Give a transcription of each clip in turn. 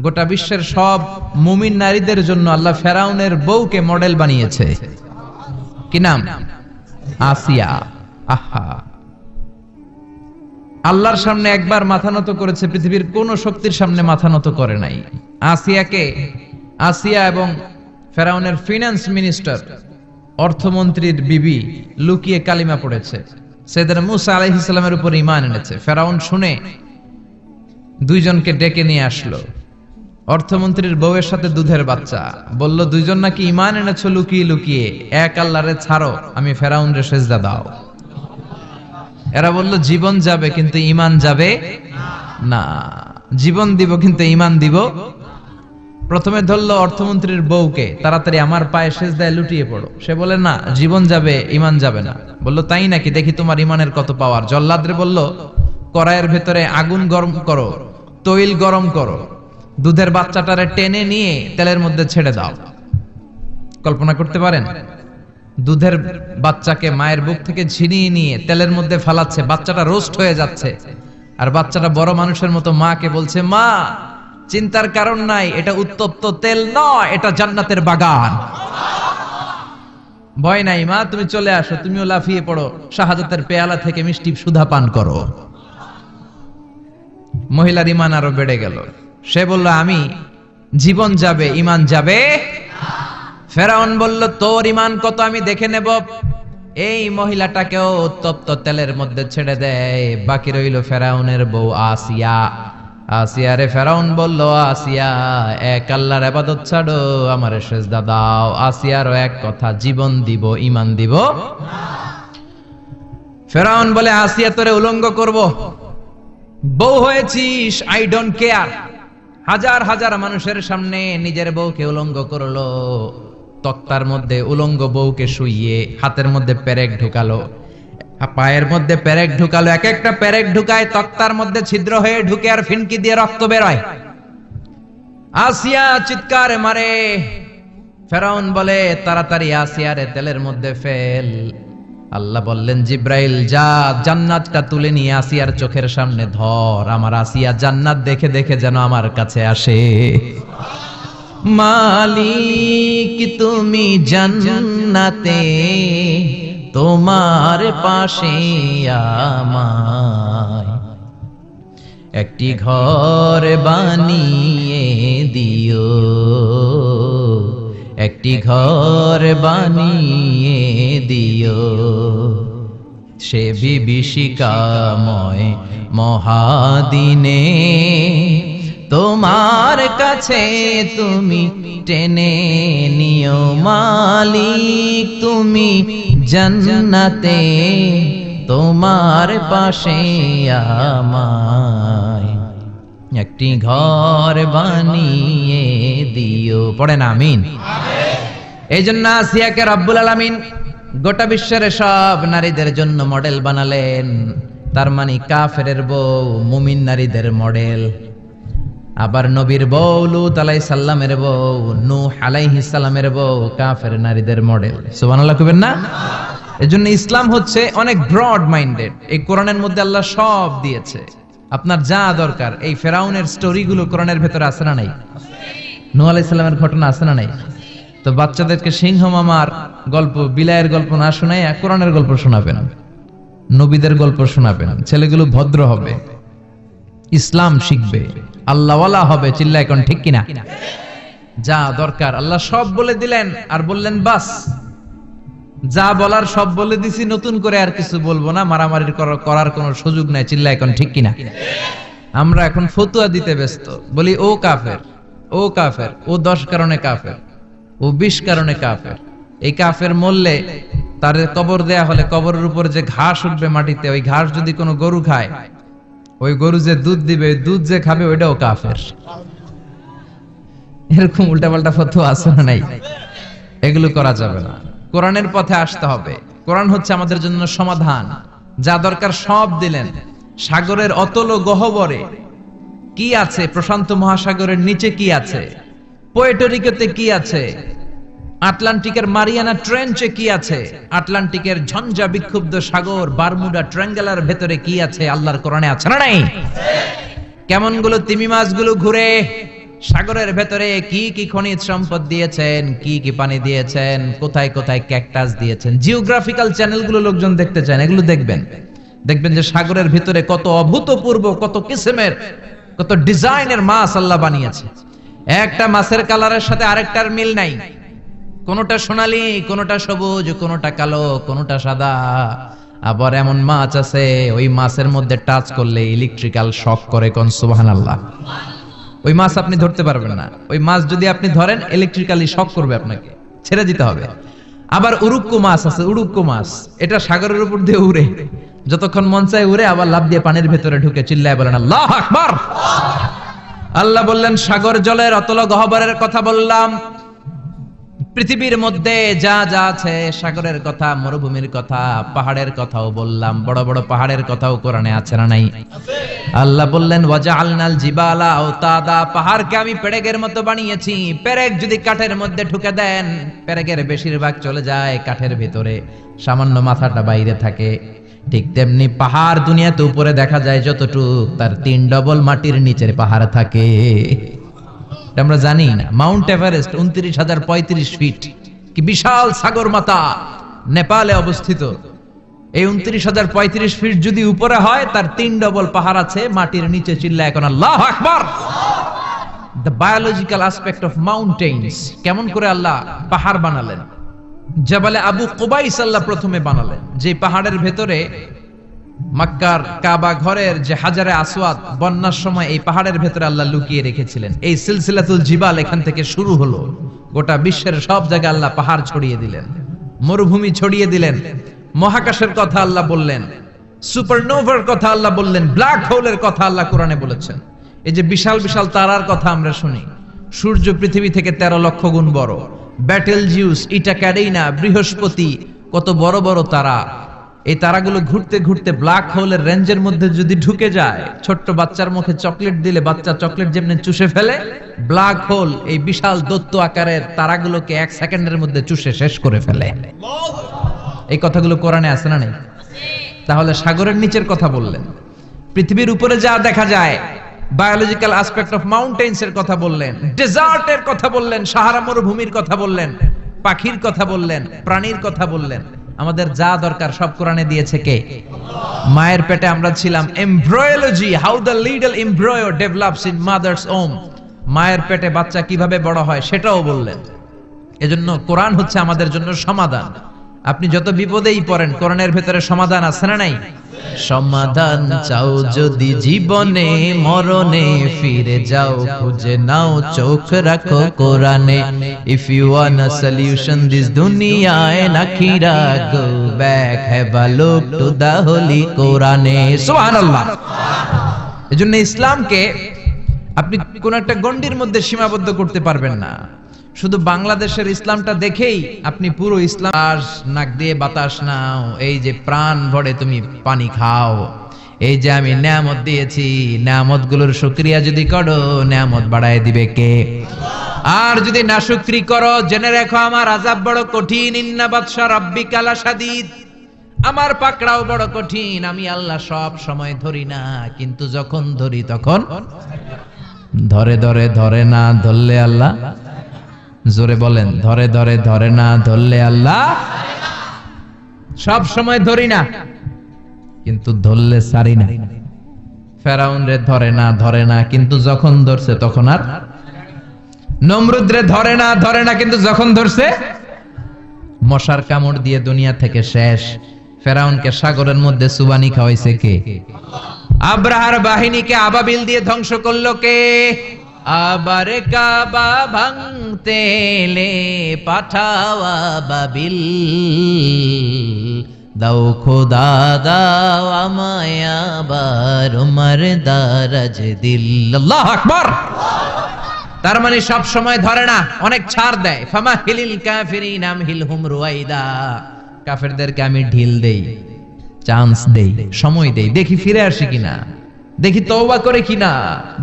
গোটা বিশ্বের সব মুমিন নারীদের জন্য আল্লাহ ফেরাউনের বউকে মডেল বানিয়েছে। কি নাম? আসিয়া। আহা, আল্লাহর সামনে একবার মাথা নত করেছে, পৃথিবীর কোন শক্তির সামনে মাথা নত করে নাই। আসিয়া এবং ফেরাউনের ফিনান্স মিনিস্টার, অর্থমন্ত্রীর বিবি লুকিয়ে কালিমা পড়েছে, সাইয়েদনা মূসা আলাইহিস সালামের উপর ঈমান এনেছে। ফেরাউন শুনে দুইজনকে ডেকে নিয়ে আসলো। অর্থমন্ত্রীর বউয়ের সাথে দুধের বাচ্চা, বলল দুইজন নাকি ঈমান এনেছো লুকিয়ে লুকিয়ে, এক আল্লাহরে ছাড়ো, আমি ফেরাউনরে সেজদা দাও। এরা বলল জীবন যাবে কিন্তু ঈমান যাবে না, জীবন দিব কিন্তু ঈমান দিব। প্রথমে ধরলো অর্থমন্ত্রীর বউকে, তাড়াতাড়ি আমার পায়ে সেজদায় লুটিয়ে পড়ো। সে বলে না, জীবন যাবে ঈমান যাবে না। বলল তাই নাকি, দেখি তোমার ঈমানের কত পাওয়ার। জল্লাদরে বলল কড়াইয়ের ভেতরে আগুন গরম করো, তৈল গরম করো, দুধের বাচ্চাটারে টেনে নিয়ে তেলের মধ্যে ছেড়ে দাও। কল্পনা করতে পারেন? দুধের বাচ্চাকে মায়ের বুক থেকে ছিনিয়ে নিয়ে তেলের মধ্যে ফালাচ্ছে, বাচ্চাটা রোস্ট হয়ে যাচ্ছে, আর বাচ্চাটা বড় মানুষের মতো মাকে বলছে, মা চিন্তার কারণ নাই, এটা উত্তপ্ত তেল নয়, এটা জান্নাতের বাগান। ভয় নাই মা, তুমি চলে আসো, তুমিও লাফিয়ে পড়ো, শাহাদাতের পেয়ালা থেকে মিষ্টি সুধা পান করো। মহিলার ঈমান আরো বেড়ে গেল। সে বলল আমি জীবন যাবে ঈমান যাবে। ফেরাউন বলল তোর ঈমান কত আমি দেখে নেব। এই মহিলাটাকেও উত্তপ্ত তেলের মধ্যে ছেড়ে দেয়। বাকি রইল ফেরাউনের বউ আসিয়া। আসিয়ারে ফেরাউন বলল, আসিয়া এক আল্লাহর ইবাদত ছাড়ো, আমারে সেজদা দাও। আসিয়ারও এক কথা, জীবন দিব ঈমান দিব। ফেরাউন বলে আসিয়া তোরে উলঙ্গ করব, বউ হয়েছিস, আই ডোন্ট কেয়ার। হাজার হাজার মানুষের সামনে নিজের বউকে উলঙ্গ করলো। তক্তার মধ্যে উলঙ্গ বউকে শুইয়ে হাতের মধ্যে পেরেক ঢুকালো, পায়ের মধ্যে পেরেক ঢুকালো। এক একটা পেরেক ঢুকায় তক্তার মধ্যে ছিদ্র হয়ে ঢুকে আর ফিনকি দিয়ে রক্ত বের হয়। আসিয়া চিৎকার মারে। ফেরাউন বলে তাড়াতাড়ি আসিয়ারে তেলের মধ্যে ফেল। আল্লাহ বললেন জিব্রাইল যা, জান্নাতটা তুলে নিয়ে আসিয়ার চোখের সামনে ধর, আমার আসিয়া জান্নাত দেখে দেখে যেন আমার কাছে আসে। মালিক তুমি জান্নাতে, তোমার পাশে আমায় একটি ঘর বানিয়ে দিও, একটি ঘর বানিয়ে দিও। সে বিভীষিকাময় মহাদিনে তোমার কাছে তুমি টেনে নিও। মালিক তুমি জান্নাতে, তোমার পাশে আমায় একটি ঘর বানিয়ে দিও। পড়েন আমিন। এই জন্য আসিয়াকে রব্বুল আলামিন গোটা বিশ্বের সব নারীদের জন্য মডেল বানালেন। তার মানে কাফেরের বউ মুমিন নারীদের মডেল, আবার নবীর বউ লূত আলাইহিস সালামের বউ, নূহ আলাইহিস সালামের বউ কাফের নারীদের মডেল। সুবহানাল্লাহ কইবেন না? এজন্য ইসলাম হচ্ছে অনেক ব্রড মাইন্ডেড। এই কোরআনের মধ্যে আল্লাহ সব দিয়েছে, আপনার যা দরকার। এই ফেরাউনের স্টোরিগুলো কোরআনের ভেতরে আছে না নাই? নূহ আলাইহিস সালামের ঘটনা আছে না নাই? তো বাচ্চাদেরকে সিংহ মামার গল্প, বিলায়ের গল্প না শোনায় কোরআনের গল্প শোনাবেন, নবীদের গল্প শোনাবেন। ছেলেগুলো ভদ্র হবে, ইসলাম শিখবে, আল্লাহওয়ালা হবে। চিল্লা এখন ঠিক কিনা? যা দরকার আল্লাহ সব বলে দিলেন, আর বললেন বাস যা বলার সব বলে দিছি, নতুন করে আর কিছু বলবো না, মারামারি করার কোনো সুযোগ নাই। চিল্লা এখন ঠিক কিনা? আমরা এখন ফতুয়া দিতে ব্যস্ত, বলি ও কাফের, ও কাফের, ও 10 কারণে কাফের, ও 20 কারণে কাফের। এই কাফের মরলে তার কবর দেয়া হলে কবরের উপর যে ঘাস উঠবে মাটিতে, ওই ঘাস যদি কোনো গরু খায়, ওই গরু যে দুধ দিবে, দুধ যে খাবে ওইটাও কাফের। এরকম উল্টাপাল্টা ফতোয়া আছে না নাই? এগুলো করা যাবে না। কোরআনের পথে আসতে হবে। কোরআন হচ্ছে আমাদের জন্য সমাধান। যা দরকার সব দিলেন। সাগরের অতল গহ্বরে কি আছে, প্রশান্ত মহাসাগরের নিচে কি আছে, পোয়েটোরিকোতে কি আছে, আটলান্টিকের মারিয়ানা ট্রেঞ্চে কি আছে, আটলান্টিকের ঝঞ্ঝা বিক্ষুব্ধ সাগর বারমুডা ট্রায়াঙ্গেলের ভেতরে কি আছে, আল্লাহর কোরআনে আছে না নাই? কেমন গুলো তিমি মাছগুলো ঘুরে, সাগরের ভেতরে কি কি খনিজ সম্পদ দিয়েছেন, কি কি পানি দিয়েছেন, কোথায় কোথায় ক্যাকটাস দিয়েছেন। জিওগ্রাফিক্যাল চ্যানেলগুলো লোকজন দেখতে চান, এগুলো দেখবেন। দেখবেন যে সাগরের ভিতরে কত অভূতপূর্ব, কত কিসিমের, কত ডিজাইনের মাছ আল্লাহ বানিয়েছে। একটা মাছের কালারের সাথে আরেকটার মিল নাই। কোনটা সোনালী, কোনটা সবুজ, কোনটা কালো, কোনটা সাদা। আবার এমন মাছ আছে ওই মাছের মধ্যে টাচ করলে ইলেকট্রিক্যাল শক করে, কোন সুবহানাল্লাহ। ওই মাছ আপনি ধরতে পারবেন না। ওই মাছ যদি আপনি ধরেন ইলেকট্রিক্যালি শক করবে, আপনাকে ছেড়ে দিতে হবে। আবার উড়ুক্কু মাছ আছে, উড়ুক্কু মাছ, এটা সাগরের উপর দিয়ে উড়ে, যতক্ষণ মন চায় উড়ে, আবার লাফ দিয়ে পানির ভেতরে ঢুকে চিল্লায় বলেন আল্লাহু আকবার। আল্লাহ বললেন সাগর জলের অতল গহ্বরের কথা বললাম, পৃথিবীর মধ্যে যা যা আছে, সাগরের কথা, মরুভূমির কথা, পাহাড়ের কথাও বললাম। বড় বড় পাহাড়ের কথাও কোরআনে আছে না নাই? আল্লাহ বললেন ওয়াজআলনাল জিবালা আওতাদা, পাহাড়কে আমি পেরেকের মতো বানিয়েছি। পেরেক যদি কাঠের মধ্যে ঢুকে দেন, পেরেকের বেশিরভাগ চলে যায় কাঠের ভিতরে, সামান্য মাথাটা বাইরে থাকে। ঠিক তেমনি পাহাড় দুনিয়াতে উপরে দেখা যায় যতটুক, তার 3 ডবল মাটির নিচের পাহাড় থাকে। আমরা জানি না। মাউন্ট এভারেস্ট 29,035 ফিট, কি বিশাল সাগরমাথা, নেপালে অবস্থিত। এই 29,035 ফিট যদি উপরে হয়, তার 3 ডবল পাহাড় আছে মাটির নিচে। চিল্লায় এখন আল্লাহু আকবার। দ্য বায়োলজিক্যাল অ্যাসপেক্ট অফ মাউন্টেইনস, কেমন করে আল্লাহ পাহাড় বানালেন। জাবালে আবু কুবাইস আল্লাহ প্রথমে বানালেন, যে পাহাড়ের ভেতরে মক্কার কাবা ঘরের যে হাজারে আসওয়াদ, বন্যার সময় এই পাহাড়ের ভেতরে আল্লাহ লুকিয়ে রেখেছিলেন। এই সিলসিলাতুল জিবাল এখান থেকে শুরু হলো। গোটা বিশ্বের সব জায়গায় আল্লাহ পাহাড় ছড়িয়ে দিলেন, মরুভূমি ছড়িয়ে দিলেন। মহাকাশের কথা আল্লাহ বললেন, সুপারনোভার কথা আল্লাহ বললেন, ব্ল্যাক হোলের কথা আল্লাহ কোরআনে বলেছেন। এই যে বিশাল বিশাল তারার কথা আমরা শুনি, সূর্য পৃথিবী থেকে 13 লক্ষ গুণ বড়। ব্যাটেল জিউস, ইটা ক্যাডেইনা, বৃহস্পতি, কত বড় বড় তারা। এই তারাগুলো ঘুরতে ঘুরতে ব্ল্যাক হোলের রেঞ্জের মধ্যে যদি ঢুকে যায়, ছোট্ট বাচ্চার মুখে চকলেট দিলে বাচ্চা চকলেট যেমনি চুষে ফেলে, ব্ল্যাক হোল এই বিশাল দৈত্য আকারের তারাগুলোকে 1 সেকেন্ডের মধ্যে চুষে শেষ করে ফেলে। এই কথাগুলো কোরআনে আছে না নেই? তাহলে সাগরের নিচের কথা বললেন, পৃথিবীর উপরে যা দেখা যায়, বায়োলজিক্যাল অ্যাসপেক্ট অফ মাউন্টেইনস এর কথা বললেন, ডেজার্টের কথা বললেন, সাহারা মরুভূমির কথা বললেন, পাখির কথা বললেন, প্রাণীর কথা বললেন। আমাদের যা দরকার সব কোরআনে দিয়েছে কে? মায়ের পেটে আমরা ছিলাম। Embryology, how the little embryo develops in mother's womb, মায়ের পেটে বাচ্চা কিভাবে বড় হয় সেটাও বললেন। এজন্য কোরআন হচ্ছে আমাদের জন্য সমাধান। আপনি যত বিপদেই পড়েন, কোরআনের ভেতরে সমাধান আছে না নাই? সমাধান চাও যদি জীবনে, মরণে ফিরে যাও, খুঁজে নাও, চোখ রাখো কোরআনে। If you want a solution this দুনিয়া এন্ড আখিরা, go back, have a look to the holy কোরআনে। সুবহানাল্লাহ। এজন্য ইসলামকে আপনি কোন একটা গণ্ডির মধ্যে সীমাবদ্ধ করতে পারবেন না। শুধু বাংলাদেশের ইসলামটা দেখেই আপনি পুরো ইসলাম, নাক দিয়ে বাতাস নাও, এই যে প্রাণ ভরে তুমি পানি খাও, এই যে আমি নেয়ামত দিয়েছি, নেয়ামত গুলোর শুকরিয়া যদি করো, নেয়ামত বাড়ায় দিবে কে? আর যদি নাশুকরি করো, জেনে রাখো আমার আযাব বড় কঠিন। ইন্না বাতশা রাব্বিকা লাশাদীদ, আমার পাকড়াও বড় কঠিন। আমি আল্লাহ সব সময় ধরি না, কিন্তু যখন ধরি তখন ধরে ধরে ধরে না ধরলে আল্লাহ, জোরে বলেন, ধরে ধরে ধরে না ধরলে আল্লাহ। সব সময় ধরি না, কিন্তু ধরলে ছাড়ি না। ফেরাউন রে ধরে না, কিন্তু যখন ধরছে তখন আর। নমরুদ রে ধরে না, কিন্তু যখন ধরছে মশার কামড় দিয়ে দুনিয়া থেকে শেষ। ফেরাউনকে সাগরের মধ্যে সুবানি খাওয়াইছে কে? আব্রাহার বাহিনীকে আবাবিল দিয়ে ধ্বংস করলো কে? আবার কাবা ভাঙতে এলে পাঠাও আবাবিল, দাও খোদা দাও আমায় আবার উমর দারাজ দিল। আল্লাহু আকবার। তার মানে সব সময় ধরে না, অনেক ছাড় দেয়। ফামাহিলিল কাফিরিন আমহিলহুম রুয়াইদা, কাফেরদেরকে আমি ঢিল দেই, চান্স দেই, সময় দেই, দেখি ফিরে আসে কিনা, দেখি তওবা করে কিনা,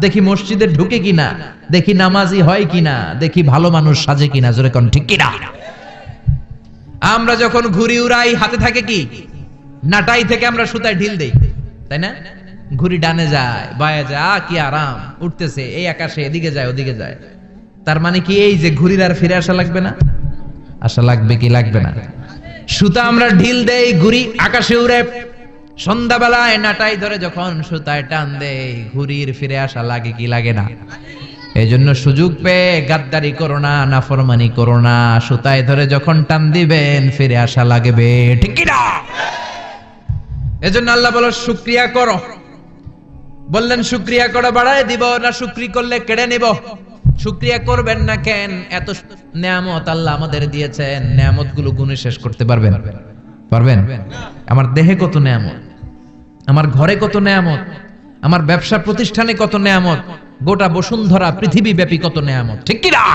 দেখি মসজিদে ঢুকে কিনা, দেখি নামাজি হয় কিনা, দেখি ভালো মানুষ সাজে কিনা। জোরে কোন ঠিক কিনা? আমরা যখন ঘুরি উড়াই, হাতে থাকে কি? নাটাই থেকে আমরা সুতায় ঢিল দেই, তাই না? ঘুড়ি ডানে যায় বায়ে যায়, কি আরাম, উঠতেছে এই আকাশে, এদিকে যায় ওদিকে যায়। তার মানে কি এই যে ঘুড়ির আর ফিরে আসা লাগবে না? আসা লাগবে কি লাগবে না? সুতা আমরা ঢিল দেই, ঘুড়ি আকাশে উড়ে। সন্ধ্যাবেলায় নাটাই ধরে যখন সুতায় টান দেই, ঘুড়ির ফিরে আসা লাগে কি লাগে না? এই জন্য সুযোগ পেয়ে গাদ্দারি করো না, নাফরমানি করো না। সুতায় ধরে যখন টান দিবেন ফিরে আসা লাগবে, ঠিক কি না? এজন্য আল্লাহ বলো শুকরিয়া করো। বললেন শুকরিয়া করে বাড়ায় দিব, না শুকরি করলে কেড়ে নিব? শুকরিয়া করবেন না কেন? এত নেয়ামত আল্লাহ আমাদের দিয়েছেন, নেয়ামত গুলো গুণে শেষ করতে পারবেন? পারবেন? আমার দেহে কত নেয়ামত, আমার ঘরে কত নেয়ামত, আমার ব্যবসা প্রতিষ্ঠানে কত নেয়ামত, গোটা বসুন্ধরা পৃথিবী ব্যাপী কত নেয়ামত, ঠিক কি না?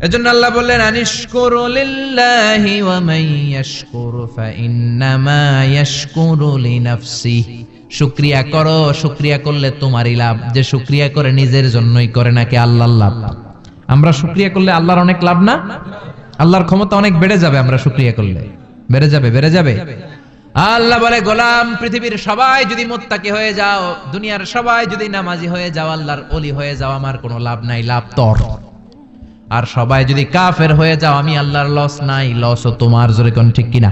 এজন্য আল্লাহ বললেন আনিশকুরু লিল্লাহি ওয়া মান ইয়াশকুরু ফাইন্নামা ইয়াশকুরু লিনাফসিহি। শুকরিয়া করো, শুকরিয়া করলে তোমারই লাভ। যে শুকরিয়া করে নিজের জন্যই করে নাকি আল্লাহর লাভ? আমরা শুকরিয়া করলে আল্লাহর অনেক লাভ না? আল্লাহর ক্ষমতা অনেক বেড়ে যাবে আমরা শুকরিয়া করলে, বেড়ে যাবে, বেড়ে যাবে। আল্লাহ বলে গোলাম, পৃথিবীর সবাই যদি মুত্তাকি হয়ে যাও, দুনিয়ার সবাই যদি নামাজি হয়ে যাও, আল্লাহর ওলি হয়ে যাও, আমার কোনো লাভ নাই, লাভ তোর। আর সবাই যদি কাফের হয়ে যাও, আমি আল্লাহর লস নাই, লসও তোমার। জোরে কোন ঠিক কিনা?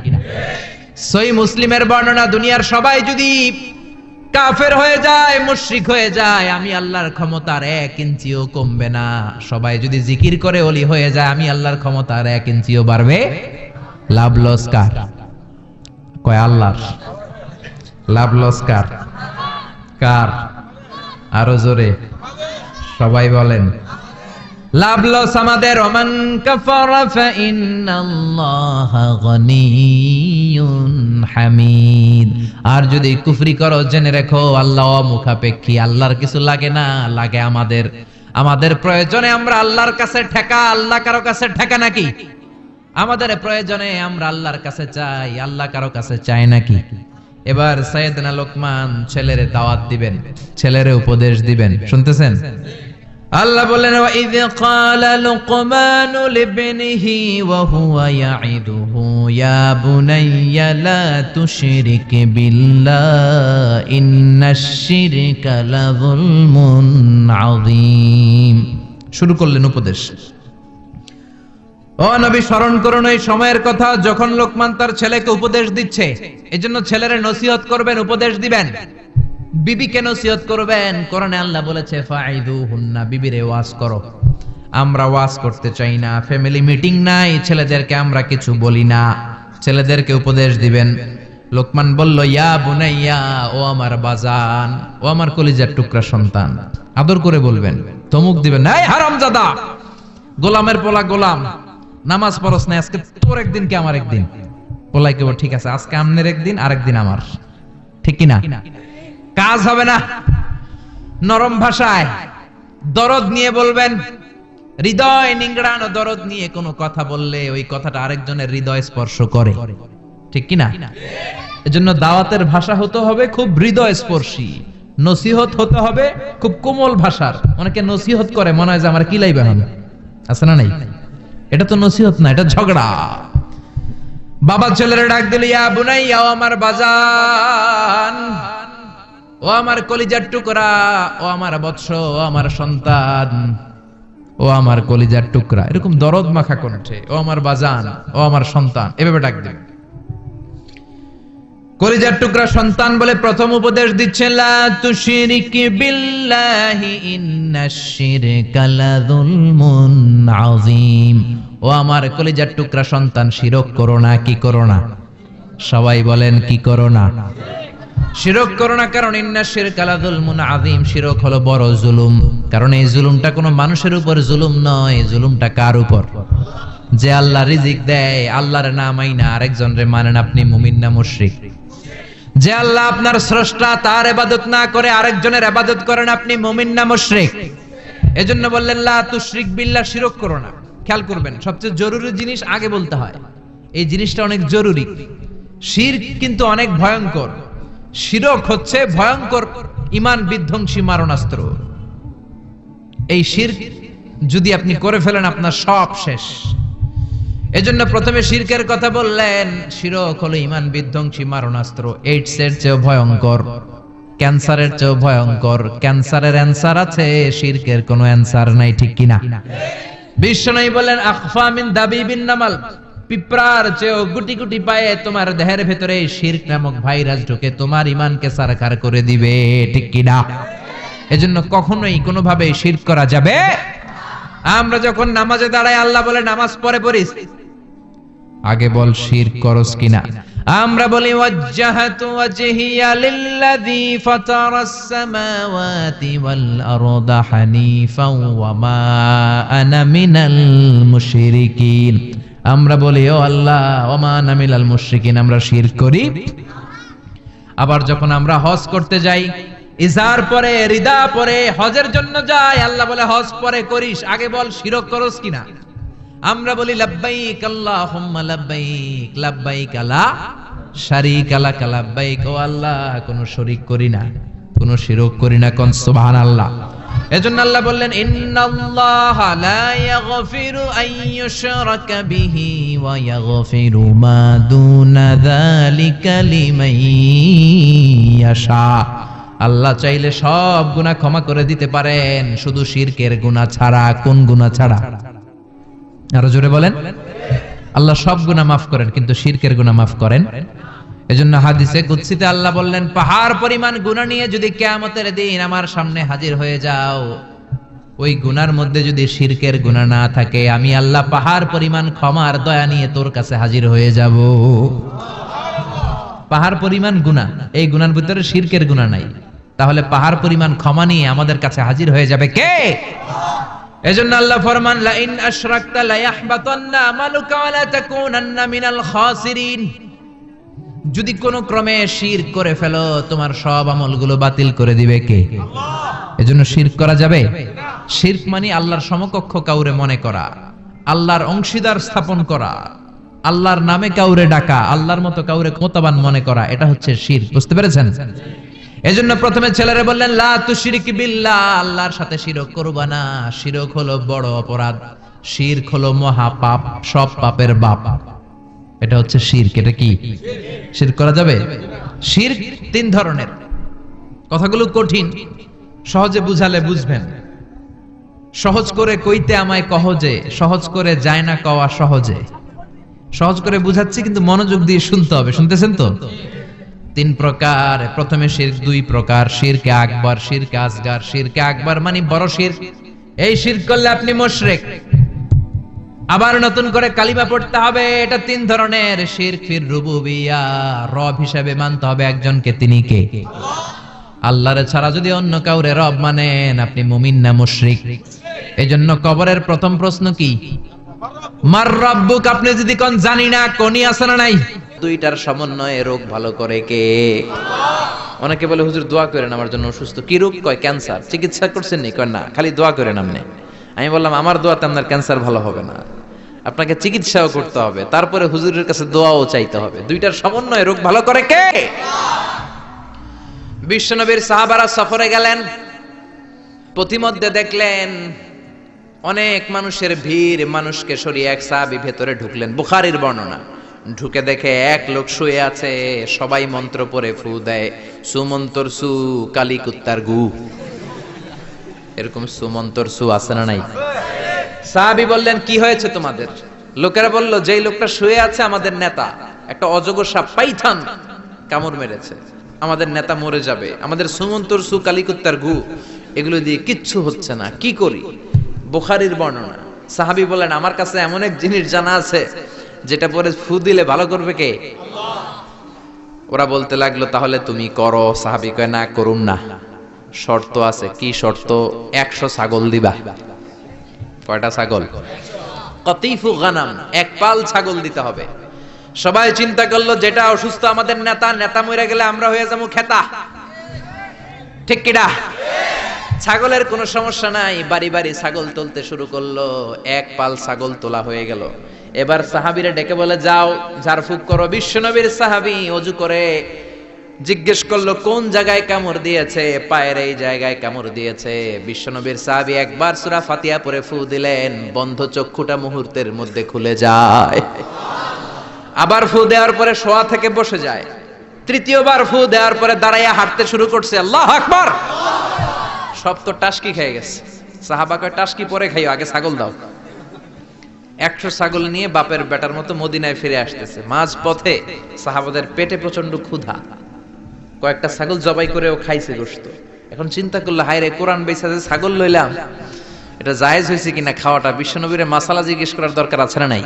সহিহ মুসলিমের বর্ণনা, দুনিয়ার সবাই যদি কাফের হয়ে যায়, মুশরিক হয়ে যায়, আমি আল্লাহর ক্ষমতার 1 ইঞ্চিও কমবে না। সবাই যদি জিকির করে ওলি হয়ে যায়, আমি আল্লাহর ক্ষমতার 1 ইঞ্চিও বাড়বে। লাভ লস কার? কয় আল্লাহর। লাভ লস কার? কার? আরো জোরে সবাই বলেন। লাভ লস আমাদের। ওমান কাফারা ফাইন্নাল্লাহা গনিয়্যুন হামিদ। আর যদি কুফরি করো, জেনে রেখো আল্লাহ মুখাপেক্ষী, আল্লাহর কিছু লাগে না, লাগে আমাদের। আমাদের প্রয়োজনে আমরা আল্লাহর কাছে ঠেকা, আল্লাহ কারো কাছে ঠেকা নাকি? আমাদের প্রয়োজনে আমরা আল্লাহর কাছে চাই, আল্লাহ কারো কাছে চায় নাকি? এবার সাইয়েদনা লোকমান ছেলেরে দাওয়াত দিবেন, ছেলেরে উপদেশ দিবেন, শুনতেছেন? আল্লাহ বললেন ওয়াইয ক্বালা লুকমানু লিবনিহি ওয়া হুয়া ইয়াইদুহু ইয়া বুনাইয়া লা তুশরিক বিল্লাহ ইন্নাশ শিরকা লাযুলমুন আযীম। শুরু করলেন উপদেশ। ও নবী, স্মরণ করুন এই সময়ের কথা যখন লোকমান তার ছেলেকে উপদেশ দিচ্ছে। এজন্য ছেলেরে নসিহত করবেন, উপদেশ দিবেন। বিবিকে নসিহত করবেন। কোরআনে আল্লাহ বলেছে ফাইদুহুন্না, বিবিরে ওয়াজ করো। আমরা ওয়াজ করতে চাই না, ফ্যামিলি মিটিং নাই, ছেলেদেরকে আমরা কিছু বলি না, ছেলেদেরকে উপদেশ দিবেন। লোকমান বলল ইয়া বুনাইয়া, ও আমার বাজান, ও আমার কলিজার টুকরা সন্তান। আদর করে বলবেন, ধমক দিবেন না, এই হারামজাদা, গোলামের পোলা গোলাম, নামাজ পড়স না, আজকে তোর একদিন কি আমার একদিন। পোলাই কেবল ঠিক আছে, আজকে আমনের একদিন, আরেকদিন আমার, ঠিক কি না? কাজ হবে না। নরম ভাষায় দরদ নিয়ে বলবেন। হৃদয় নিংড়ানো দরদ নিয়ে কোনো কথা বললে ওই কথাটা আরেকজনের হৃদয় স্পর্শ করে, ঠিক কি না? এজন্য দাওয়াতের ভাষা হতে হবে খুব হৃদয় স্পর্শী, নসিহত হতে হবে খুব কোমল ভাষার। অনেকে নসিহত করে মনে হয় যে আমার কিলাই বেহান আছে না নাই। এটা তো নসিহত না, এটা ঝগড়া। বাবা ছেলেরা ডাক দিল ইয়া বুনাইয়া, ও আমার বাজান, ও আমার কলিজার টুকরা, ও আমার বৎস, ও আমার সন্তান, ও আমার কলিজার টুকরা, এরকম দরদ মাখা কণ্ঠে, ও আমার বাজান, ও আমার সন্তান, এভাবে ডাক দিন। কলিজার টুকরা সন্তান বলে প্রথম উপদেশ দিচ্ছেন লা তুশরিক বিল্লাহি ইন্নাশ শিরকা লাযুলমুন আযীম। ও আমার কলিজার টুকরা সন্তান, শিরক করো না। কি করো না? সবাই বলেন কি করো না? শিরক করো না। কারণ ইন্নাশ শিরকা লাযুলমুন আযীম, শিরক হলো বড় জুলুম। কারণ এই জুলুমটা কোনো মানুষের উপর জুলুম নয়, জুলুমটা কার উপর? যে আল্লাহ রিজিক দেয়, আল্লাহর না মাইনা আরেকজনরে মানেন, আপনি মুমিন না মুশরিক? যে আল্লাহ আপনার স্রষ্টা, তার ইবাদত না করে আরেকজনের ইবাদত করেন, আপনি মুমিন না মুশরিক? এজন্য বললেন লা তুশরিক বিল্লাহ, শিরক করো না। খেয়াল করবেন, সবচেয়ে জরুরি জিনিস আগে বলতে হয়। এই জিনিসটা অনেক জরুরি। শিরক কিন্তু অনেক ভয়ঙ্কর। শিরক হচ্ছে ভয়ঙ্কর ঈমান বিধ্বংসী মারণাস্ত্র। এই শিরক যদি আপনি করে ফেলেন, আপনার সব শেষ। এজন্য প্রথমে শিরকের কথা বললেন। শিরক হলো ঈমান বিধ্বংসী মারণাস্ত্র, এইডস এর চেয়ে ভয়ঙ্কর। ক্যান্সারের চেয়ে ভয়ঙ্কর। ক্যান্সারের অ্যানসার আছে, শিরকের কোনো অ্যানসার নাই, ঠিক কিনা? বিশ্বনবী বলেন আখফা মিন দাবিবিন নামাল, পিঁপড়ার চেয়েও গুটি গুটি পায়ে তোমার দেহের ভেতরে শিরক নামক ভাইরাস ঢুকে তোমার ঈমানকে সারখার করে দিবে, ঠিক কিনা? এজন্য কখনোই কোনোভাবে শিরক করা যাবে। আমরা যখন নামাজে দাঁড়াই আল্লাহ বলে নামাজ পড়ে পড়িস, আগে বল শিরক করস কিনা। আমরা বলি ওয়াজ্জাহাতু ওয়াজহিয়া লিল্লাযী ফাতারাস সামাওয়াতি ওয়াল আরদা হানিফাও ওয়া মা আনা মিনাল মুশরিকিন। আমরা বলি ও আল্লাহ ওয়া মা আনা মিনাল মুশরিকিন, আমরা শিরক করি। আবার যখন আমরা হজ করতে যাই, ইজার পরে রিদা পরে হজের জন্য যাই, আল্লাহ বলে হজ পরে করিস, আগে বল শিরক করস কিনা। আমরা বলি লাব্বাইক আল্লাহুম্মা লাব্বাইক, লাব্বাইক লা শারীকা লাক লাব্বাইক, ও আল্লাহ কোনো শরীক করি না, কোনো শিরক করি না, কোন সুবহানাল্লাহ। এজন্য আল্লাহ বললেন ইন্নাল্লাহা লা ইয়াগফিরু আন ইউশরাকা বিহি ওয়া ইয়াগফিরু মা দুনা যালিকা লিমান ইয়াশা। আল্লাহ চাইলে সব গুনাহ ক্ষমা করে দিতে পারেন, শুধু শিরকের গুনাহ ছাড়া। কোন গুনাহ ছাড়া? আরো জোরে বলেন। আল্লাহ সব গুনাহ মাফ করেন, কিন্তু শিরকের গুনাহ মাফ করেন। এজন্য হাদিসে কুদসিতে আল্লাহ বললেন পাহাড় পরিমাণ গুনাহ নিয়ে যদি কিয়ামতের দিন আমার সামনে হাজির হয়ে যাও, ওই গুনার মধ্যে যদি শিরকের গুনাহ না থাকে, আমি আল্লাহ পাহাড় পরিমাণ ক্ষমার দয়া নিয়ে তোর কাছে হাজির হয়ে যাব। পাহাড় পরিমাণ গুনাহ, এই গুনার ভিতরে শিরকের গুনাহ নাই, তাহলে পাহাড় পরিমাণ ক্ষমা নিয়ে আমাদের কাছে হাজির হয়ে যাবে কে? এজন্য আল্লাহ ফরমান লা ইন আশরাকতা লা ইয়াহবাতান্না আমালুকা ওয়া লা তাকুনান্না মিনাল খাসিরিন। যদি কোনো ক্রমে শিরক করে ফেলো, তোমার সব আমলগুলো বাতিল করে দিবে কে? আল্লাহ। এজন্য শিরক করা যাবে? শিরক মানে আল্লাহর সমকক্ষ কাউরে মনে করা, আল্লাহর অংশীদার স্থাপন করা, আল্লাহর নামে কাউরে ডাকা, আল্লাহর মতো কাউরে ক্ষমতাবান মনে করা, এটা হচ্ছে শিরক। বুঝতে পেরেছেন? এজন্য প্রথমে ছেলেরা বললেন লা তুশরিক বিল্লাহ, আল্লাহর সাথে শিরক করবা না। শিরক হলো বড় অপরাধ, শিরক হলো মহা পাপ, সব পাপের বাপ। এটা হচ্ছে শিরক। এটা কি? শিরক করা যাবে? শিরক তিন ধরনের। কথাগুলো কঠিন, সহজে বুঝালে বুঝবেন। সহজ করে কইতে আমায় কহজে, সহজ করে যায় না কওয়া সহজে। সহজ করে বুঝাচ্ছি, কিন্তু মনোযোগ দিয়ে শুনতে হবে। শুনতেছেন তো? তিন প্রকার। প্রথমে শিরক দুই প্রকার, শিরকে আকবার, শিরকে আসগার। শিরকে আকবার মানে বড় শিরক, এই শিরক করলে আপনি মুশরিক, আবার নতুন করে কালিমা পড়তে হবে। এটা তিন ধরনের শিরক ফির রুবুবিয়া, রব হিসেবে মানতে হবে একজনকে, তিনি কে? আল্লাহর ছাড়া যদি অন্য কাউরে রব মানেন, আপনি মুমিন না মুশরিক। এজন্য কবরের প্রথম প্রশ্ন কি? মার রাব্বুক। আপনি যদি কোন জানি না, কোনই আছে না নাই? দুইটার সমন্বয়ে রোগ ভালো করে কে? অনেকে বলে হুজুর দোয়া করেন আমার জন্য অসুস্থ। কি রোগ? কয় ক্যান্সার। চিকিৎসা করছেন নি? কয় না, খালি দোয়া করেন আপনি। আমি বললাম আমার দোয়াতে আপনার ক্যান্সার ভালো হবে না, আপনাকে চিকিৎসাও করতে হবে, তারপরে হুজুরের কাছে দোয়াও চাইতে হবে। দুইটার সমন্বয়ে রোগ ভালো করে কে? বিশ্বনবীর সাহাবারা সফরে গেলেন, পথিমধ্যে দেখলেন অনেক মানুষের ভিড়, মানুষকে সরিয়ে এক সাহাবী ভেতরে ঢুকলেন। বুখারীর বর্ণনা। ঢুকে দেখে এক লোক শুয়ে আছে, সবাই মন্ত্র পড়ে ফু দেয়, সুমন্তর সু কালী কুত্তার গু। এরকম সুমন্তর সু আছে না নাই? সাহাবী বললেন কি হয়েছে তোমাদের? লোকেরা বলল যেই লোকটা শুয়ে আছে আমাদের নেতা, একটা অজগর সাপ পাইথন কামড় মেরেছে, আমাদের নেতা মরে যাবে, আমাদের সুমন্তর সু কালী কুত্তার গু এগুলো দিয়ে কিচ্ছু হচ্ছে না, কি করি? বুখারীর বর্ণনা। সাহাবী বলেন আমার কাছে এমন এক জিনিস জানা আছে যেটা পরে ফু দিলে ভালো করবে কে? আল্লাহ। ওরা বলতে লাগলো তাহলে তুমি করো। সাহাবী কয় না, করুম না, শর্ত আছে। কি শর্ত? 100 ছাগল দিবা। কয়টা ছাগল? কতিফু গানাম, এক পাল ছাগল দিতে হবে। সবাই চিন্তা করলো যেটা অসুস্থ আমাদের নেতা, নেতা মরে গেলে আমরা হয়ে যাবো খেতা, ঠিক কিনা? ছাগলের কোনো সমস্যা নাই, বাড়ি বাড়ি ছাগল তুলতে শুরু করলো। এক পাল ছাগল তোলা হয়ে গেল। এবার সাহাবীরা ডেকে বলে যাও ঝাড়ফুঁক করো। বিশ্বনবীর সাহাবী ওযু করে জিজ্ঞেস করলো কোন জায়গায় কামড় দিয়েছে? পায়ের এই জায়গায় কামড় দিয়েছে। বিশ্বনবীর সাহাবী একবার সূরা ফাতিহা পড়ে ফু দিলেন, বন্ধ চক্ষুটা মুহূর্তের মধ্যে খুলে যায়। আবার ফু দেওয়ার পরে শোয়া থেকে বসে যায়, তৃতীয়বার ফু দেওয়ার পরে দাঁড়াইয়া হাঁটতে শুরু করছে, আল্লাহু আকবার। সব তো টাসকি খেয়ে গেছে। সাহাবা কয়, টাসকি পরে খাইও, আগে ছাগল দাও। 100 ছাগল নিয়ে বাপের বেটার মতো মদিনায় ফিরে আসতেছে। মাঝ পথে সাহাবাদের পেটে প্রচন্ড ক্ষুধা, কয়েকটা ছাগল জবাই করেও খাইছে গোশত। এখন চিন্তা করলো, হায় রে, কোরআন বেচা যে ছাগল লইলাম, এটা জায়েজ হয়েছে কিনা খাওয়াটা। বিশ্বনবীর মাসালা জিজ্ঞেস করার দরকার আছে না নাই?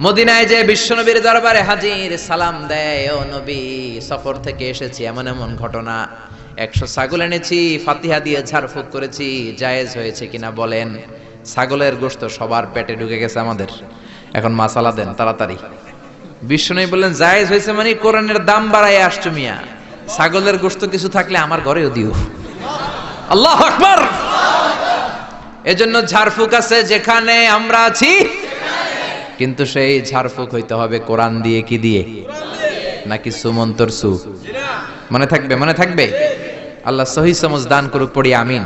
মদিনায় যে বিশ্বনবীর দরবারে হাজির, সালাম দেয়, ও নবী, সফর থেকে এসেছি, এমন এমন ঘটনা, 100 ছাগল এনেছি, ফাতিহা দিয়ে ঝাড়ফুঁক করেছি, জায়েজ হয়েছে কিনা বলেন। ছাগলের গোশত সবার পেটে ঢুকে গেছে আমাদের, এখন মাসালা দেন তাড়াতাড়ি। বিশ্বনবী বললেন, জায়েজ হয়েছে মানে কোরআনের দাম বাড়ায় আসছো মিয়া, ছাগলের গোশত কিছু থাকলে আমার ঘরেও দিও। আল্লাহু আকবার। এজন্য ঝাড়ফুঁক আছে যেখানে আমরা আছি, কিন্তু সেই ঝাড়ফুঁক হইতে হবে কোরআন দিয়ে। কি দিয়ে? নাকি সুমন্তর সু? মনে থাকবে, মনে থাকবে। আল্লাহ সহিহ সমঝ দান করুক, পড়ি আমিন।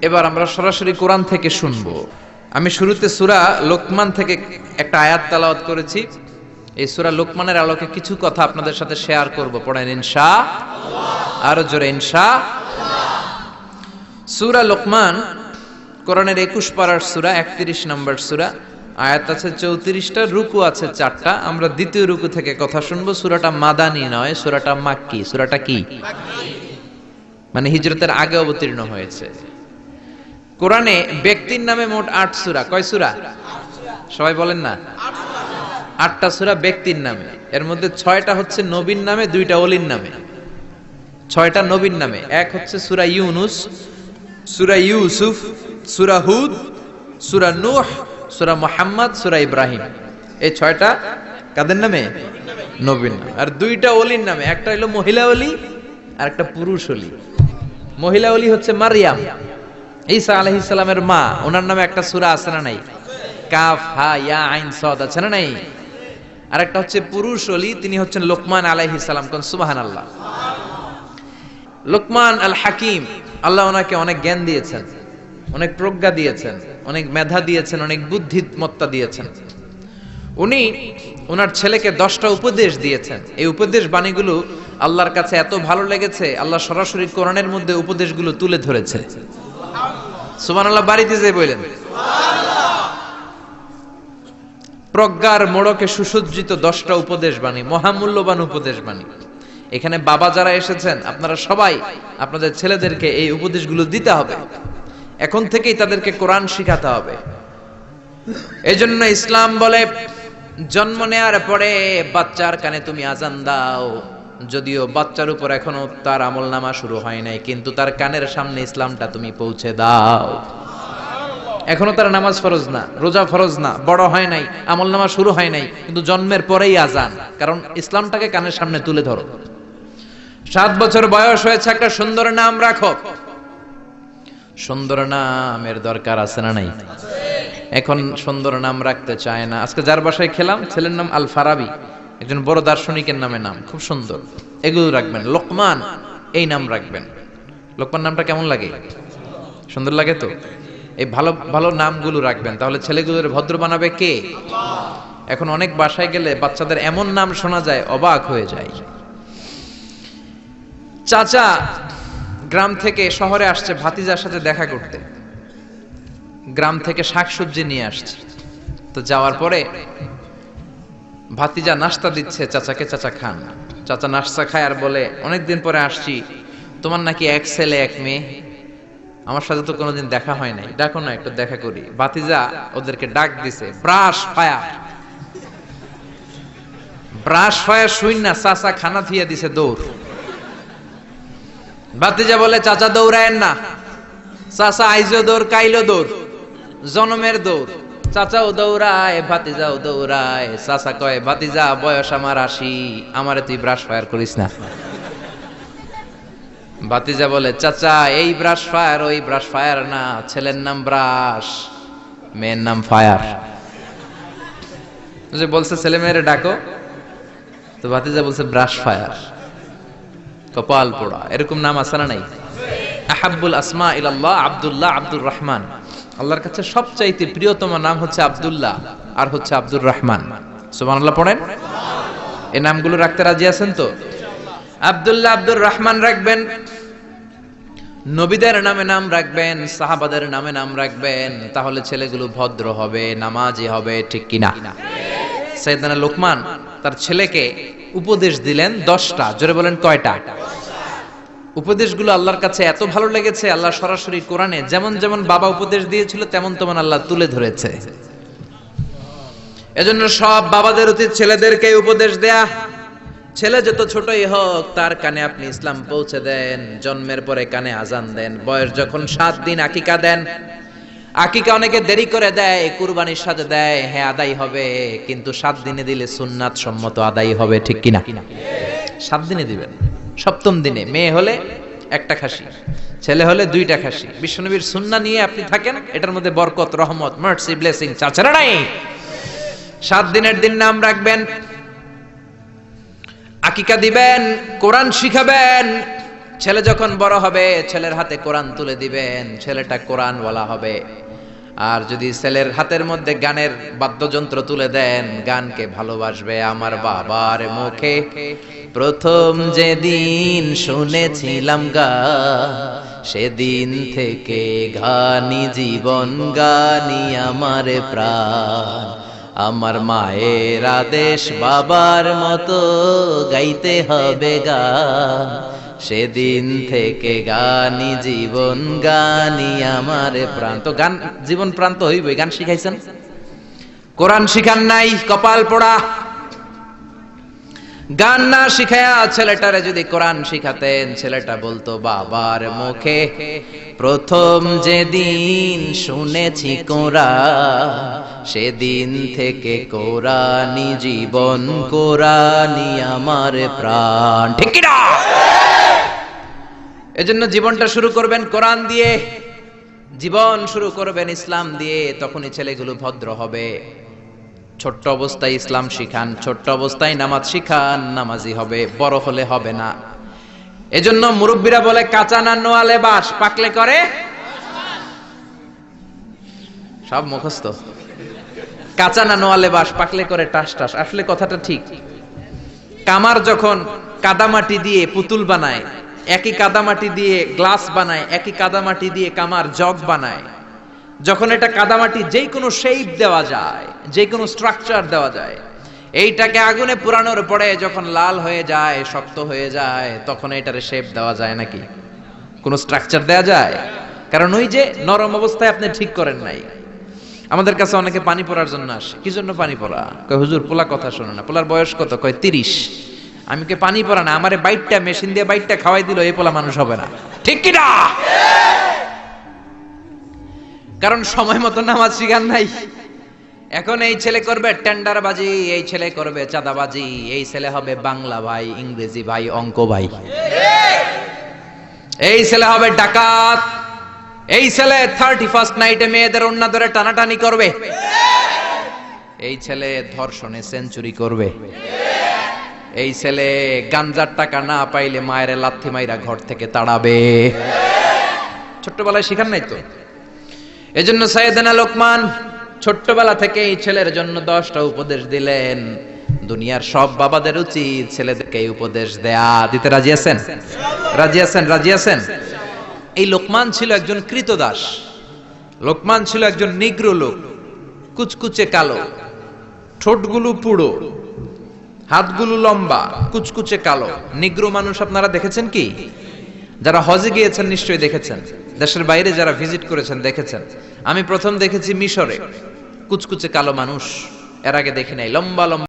এবার আমরা সরাসরি কোরআন থেকে শুনবো। আমি শুরুতে সূরা লোকমান থেকে একটা আয়াত তেলাওয়াত করেছি। এই সূরা লোকমানের আলোকে কিছু কথা আপনাদের সাথে শেয়ার করব। পড়েন ইনশাআল্লাহ, আরো জোরে ইনশাআল্লাহ। সূরা লোকমান কোরআনের 21 পারার সূরা, 31 নম্বর সূরা। আয়াত আছে 34টা, রুকু আছে 4টা। আমরা দ্বিতীয় রুকু থেকে কথা শুনবো। সূরাটা মাদানী নয়, সূরাটা মাক্কি। সূরাটা কি? মানে হিজরতের আগে অবতীর্ণ হয়েছে। কোরআনে ব্যক্তির নামে মোট 8 সূরা। কয় সূরা? সবাই বলেন না। 8টা সূরা ব্যক্তির নামে, এর মধ্যে 6টা হচ্ছে নবীর নামে, 2টা ওলির নামে। 6টা নবীর নামে। এক হচ্ছে সূরা ইউনুস, সূরা ইউসুফ, সূরা হুদ, সূরা নূহ, সূরা মুহাম্মদ, সূরা ইব্রাহিম। এই 6টা কাদের নামে? নবীর নামে। আর 2টা ওলির নামে, একটা হলো মহিলা ওলি আর একটা পুরুষ ওলি। মহিলা ওলি হচ্ছে মারইয়াম, ঈসা আলাইহিস সালামের মা, ওনার নামে একটা সূরা আছে না নাই? কাফ হা ইয়া আইন সাদ আছে না নাই? আর একটা হচ্ছে পুরুষ ওলি, তিনি হচ্ছেন লোকমান আলাইহিস সালাম। কোন সুবহানাল্লাহ। লোকমান আল হাকিম, আল্লাহ ওনাকে অনেক জ্ঞান দিয়েছেন, অনেক প্রজ্ঞা দিয়েছেন, অনেক মেধা দিয়েছেন, অনেক বুদ্ধিমত্তা দিয়েছেন। উনি ওনার ছেলেকে 10টা উপদেশ দিয়েছেন। এই উপদেশ বাণীগুলো আল্লাহর কাছে এত ভালো লেগেছে, আল্লাহ সরাসরি কোরআনের মধ্যে উপদেশগুলো তুলে ধরেছে। সুবহানাল্লাহ। বাড়িতে যে বলেন প্রজ্ঞার মোড়কে সুসজ্জিত 10টা উপদেশ বাণী, মহামূল্যবান উপদেশ বাণী। এখানে বাবা যারা এসেছেন, আপনারা সবাই আপনাদের ছেলেদেরকে এই উপদেশগুলো দিতে হবে। এখন থেকেই তাদেরকে কোরআন শিখাতে হবে। এজন্য ইসলাম বলে, জন্ম নেয়ার পরে বাচ্চার কানে তুমি আজান দাও। যদিও বাচ্চার উপর এখনো তার আমলনামা শুরু হয় নাই, কিন্তু তার কানের সামনে ইসলামটা তুমি পৌঁছে দাও। এখনো তার নামাজ ফরজ না, রোজা ফরজ না, বড় হয় নাই, আমলনামা শুরু হয় নাই, কিন্তু জন্মের পরেই আজান, কারণ ইসলামটাকে কানের সামনে তুলে ধরো। 7 বছর বয়স হয়েছে, একটা সুন্দর নাম রাখো। সুন্দর নামের দরকার আছে না নাই? এখন সুন্দর নাম রাখতে চায় না। আজকে যার বাসায় খেলাম, ছেলের নাম আল ফারাবি, একজন বড় দার্শনিকের নামে নাম, খুব সুন্দর। এগুলো রাখবেন। লোকমান, এই নাম রাখবেন। লোকমান নামটা কেমন লাগে? সুন্দর লাগে তো? এই ভালো ভালো নামগুলো রাখবেন, তাহলে ছেলেগুলোর ভদ্র বানাবে কে? এখন অনেক বাসায় গেলে বাচ্চাদের এমন নাম শোনা যায়, অবাক হয়ে যায়। চাচা গ্রাম থেকে শহরে আসছে ভাতিজার সাথে দেখা করতে, গ্রাম থেকে শাকসবজি নিয়ে আসছে। তো যাওয়ার পরে ভাতিজা নাস্তা দিচ্ছে চাচাকে, চাচা খান। চাচা নাস্তা খায় আর বলে, অনেকদিন পরে আসছি, তোমার নাকি 1 ছেলে 1 মেয়ে, আমার সাথে তো কোনোদিন দেখা হয় নাই, ডাকো না একটু দেখা করি। ভাতিজা ওদেরকে ডাক দিছে, ব্রাশ ফায়ার। ব্রাশ ফায়ার শুন না, চাচা খানা থিয়া দিছে দৌড়। ভাতিজা বলে, চাচা দৌড়ায়েন না, চাচা আইজো দৌড়, কাইলো দৌড়, জনমের দৌড়। চাচাও দৌড়ায়, ভাতিজাও দৌড়ায়। চাচা কয়, ভাতিজা বয়স আমার 80, আমারে তুই ব্রাশ ফায়ার করিস না। ভাতিজা বলে, চাচা এই ব্রাশ ফায়ার ওই ব্রাশ ফায়ার না, ছেলের নাম ব্রাশ, মেয়ের নাম ফায়ার। যে বলছে ছেলে মেয়েরে ডাকো, তো ভাতিজা বলছে ব্রাশ ফায়ার। কপাল পোড়া। এরকম নাম আছে না নাই? আহাব্বুল আসমা ইলাল্লাহ আব্দুল্লাহ, আব্দুর রহমান। আল্লাহর কাছে সবচাইতে প্রিয়তম নাম হচ্ছে আব্দুল্লাহ আর হচ্ছে আব্দুর রহমান। সুবহানাল্লাহ পড়েন। এই নামগুলো রাখতে রাজি আছেন তো? আব্দুল্লাহ, আব্দুর রহমান রাখবেন, নবীদের নামে নাম রাখবেন, সাহাবাদের নামে নাম রাখবেন, তাহলে ছেলেগুলো ভদ্র হবে, নামাজি হবে, ঠিক কিনা? সাইয়েদনা লোকমান তার ছেলেকে উপদেশ দিলেন 10টা। জোরে বলেন কয়টা? উপদেশগুলো আল্লাহর কাছে এত ভালো লেগেছে, আল্লাহ সরাসরি কোরআনে যেমন যেমন বাবা উপদেশ দিয়েছিল তেমন তেমন আল্লাহ তুলে ধরেছে। এজন্য সব বাবাদের উচিত ছেলেদেরকে উপদেশ দেয়া। ছেলে যত ছোটই হোক তার কানে আপনি ইসলাম পৌঁছে দেন, জন্মের পরে কানে আজান দেন, বয়স যখন 7 দিন আকিকা দেন। আকিকা অনেকে দেরি করে দেয়, কুরবানির সাথে দেয়, হ্যাঁ আদায় হবে, কিন্তু 7 দিনে দিলে সুন্নাত সম্মত আদায় হবে, ঠিক কিনা? 7 দিনে দিবেন। 7ম দিনে মেয়ে হলে 1টা খাসি, ছেলে হলে 2টা খাসি। বিশ্বনবীর সুন্নাহ নিয়ে আপনি থাকেন, এটার মধ্যে বরকত, রহমত, মার্সি, ব্লেসিং চাচরা নাই। 7 দিনের দিন নাম রাখবেন, আকিকা দিবেন, কোরআন শিখাবেন। ছেলে যখন বড় হবে ছেলের হাতে কোরআন তুলে দিবেন, ছেলেটা কোরআনওয়ালা হবে। আর যদি ছেলের হাতের মধ্যে গানের বাদ্যযন্ত্র তুলে দেন, গানকে ভালোবাসবে। আমার বাবার মুখে প্রথম যেদিন শুনেছিলাম গান, সেদিন থেকে গানি জীবন, গানি আমার প্রাণ। আমার মায়ের আদেশ বাবার মতো গাইতে হবে গান, সেদিন থেকে গানি জীবন, গানি আমার প্রাণ। তো গান জীবন প্রাণ তো হইবই। গান শিখাইছেন, কোরআন শিখান নাই, কপাল পোড়া। গান না শিখায়া ছেলেটারে যদি কোরআন শিখাতেন, ছেলেটা বলতো বাবার মুখে প্রথম যেদিন শুনেছি কোরআন, সেদিন থেকে কোরআনি জীবন, কোরআনি আমার প্রাণ, ঠিক কি না? এজন্য জীবনটা শুরু করবেন কোরআন দিয়ে, জীবন শুরু করবেন ইসলাম দিয়ে, তখনই ছেলেগুলো ভদ্র হবে। ছোট্ট অবস্থায় ইসলাম শিখান, ছোট্ট অবস্থায় নামাজ শিখান, নামাজি হবে, বড় হলে হবে না। এজন্য মুরব্বীরা বলে কাঁচা না নোয়ালে বাস, পাকলে করে সব মুখস্থ। কাঁচা না নোয়ালে বাস, পাকলে করে টাস টাস। আসলে কথাটা ঠিক। কামার যখন কাদামাটি দিয়ে পুতুল বানায়, একই কাদামাটি দিয়ে গ্লাস বানায়, একই কাদামাটি দিয়ে কামার জগ বানায়, যখন এটা কাদামাটি যেই কোনো শেপ দেওয়া যায়, যে কোনো স্ট্রাকচার দেওয়া যায়, এইটাকে আগুনে পুরানোর পরে যখন লাল হয়ে যায়, শক্ত হয়ে যায়, তখন এটারে শেপ দেওয়া যায় নাকি? কোনো স্ট্রাকচার দেওয়া যায়? কারণ ওই যে নরম অবস্থায় আপনি ঠিক করেন নাই। আমাদের কাছে অনেকে পানি পড়ার জন্য আসে। কি জন্য পানি পড়া? কয় হুজুর পোলা কথা শোনে না। পোলার বয়স কত? কয় 30। আমি কে পানি পড়া না, আমারে বাইটটা মেশিন দিয়ে বাইটটা খাওয়াই দিল, এই পোলা মানুষ হবে না, ঠিক কি না? কারণ সময় মতো নামাজ শিখান নাই। এখন এই ছেলে করবে টেন্ডারবাজি, এই ছেলে করবে চাঁদাবাজি, এই ছেলে হবে বাংলা ভাই, ইংরেজি ভাই, অঙ্ক ভাই, এই ছেলে হবে ডাকাত, এই ছেলে 31st নাইটে মেয়েদের ওন্না ধরে টানাটানি করবে, এই ছেলে ধর্ষণে সেঞ্চুরি করবে, এই ছেলে গাঞ্জার টাকা না পাইলে মায়ের লাথি মাইরা ঘর থেকে তাড়াবে। ছোট্টবেলায় শিখান নাই তো। এজন্য সাইয়েদনা লোকমান ছোট্টবেলা থেকে এই ছেলের জন্য 10টা উপদেশ দিলেন। দুনিয়ার সব বাবাদের উচিত ছেলেদেরকে এই উপদেশ দেয়া। দিতে রাজি আছেন? রাজি আছেন? রাজি আছেন? এই লোকমান ছিল একজন কৃতদাস। লোকমান ছিল একজন নিগ্র লোক, কুচকুচে কালো, ঠোঁটগুলো পুড়ো, হাতগুলো লম্বা, কুচকুচে কালো। নিগ্র মানুষ আপনারা দেখেছেন কি? যারা হজে গিয়েছেন নিশ্চয়ই দেখেছেন, দেশের বাইরে যারা ভিজিট করেছেন দেখেছেন। আমি প্রথম দেখেছি মিশরে কুচকুচে কালো মানুষ, এর আগে দেখি নাই। লম্বা লম্বা